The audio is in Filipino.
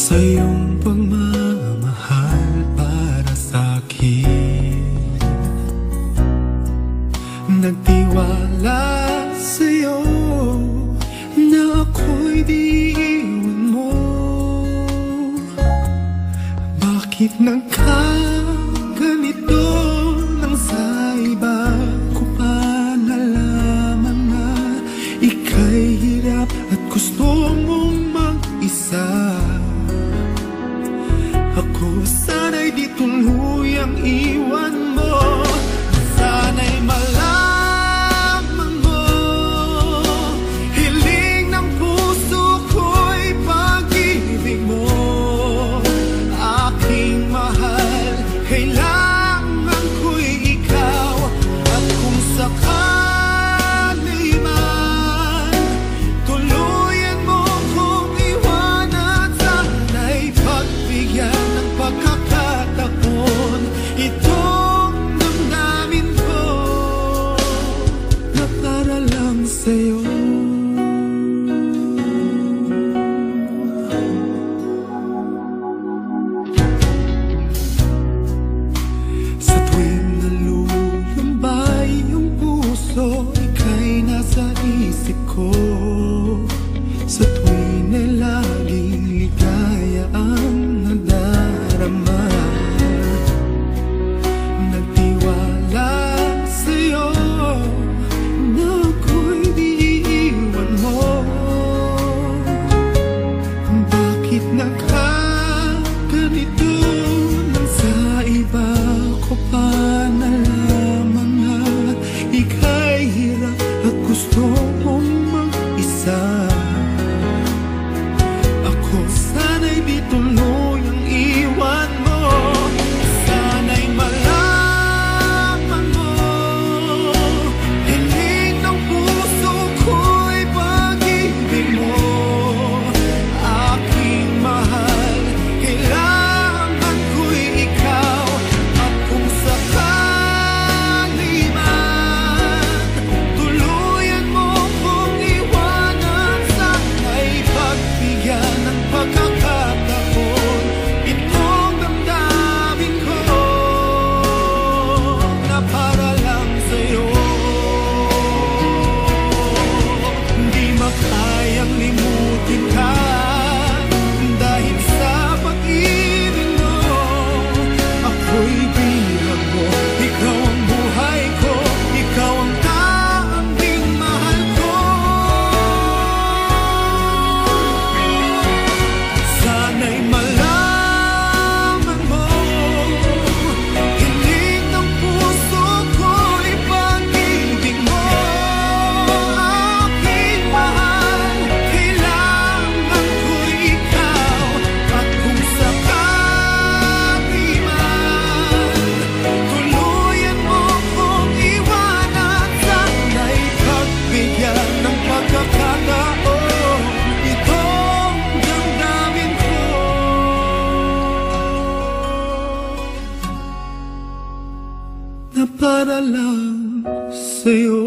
sa iyong pagmamahal para sa'kin. Nagtiwala sa'yo na ako'y di iwan mo. Bakit nagkaganito nang sa iba ko pa nalaman na ika'y hirap at gusto mong mag-isa? Ako sana'y di tuluyang iwan mo. Sana'y malaman mo, hiling ng puso ko'y pag-ibig mo. Aking mahal, kailangan ko'y ikaw. At kung sakali man tuluyan mo kong iwanan, sana'y pagbigyan ng pagkakataon itong damdamin ko na para lang sa'yo. Sa tuwing nalulumbay yung puso, ika'y nasa isip ko. Sa tuwing ay laging ligaya ang nadarama. Nagtiwala sa'yo na ako'y di iiwan mo. Bakit nagkaganito nang sa iba ko pa nalaman na ika'y hirap at gusto mong mag-isa? Ako sana'y di tuluyang iwan mo. Sana'y malaman mo, hiling ng puso ko'y pag-ibig mo. Aking mahal, kailangan ko'y ikaw. At kung sakali man tuluyan mo kong iwanan, sana'y pagbigyan ng pagkakataon itong damdamin ko na para lang sa'yo. Di makayang limutin ka dahil sa pag-ibig mo. Ako'y bilang mo, ikaw ang buhay ko, ikaw ang tanging mahal ko. Sana'y malaman mo, hiling ng puso ko'y pag-ibig mo. Aking mahal, kailangan ko'y ikaw. At kung sakali man tuluyan mo kong iwanan, sana'y pagbigyan ng pagkakataon itong damdamin ko na para lang sa'yo.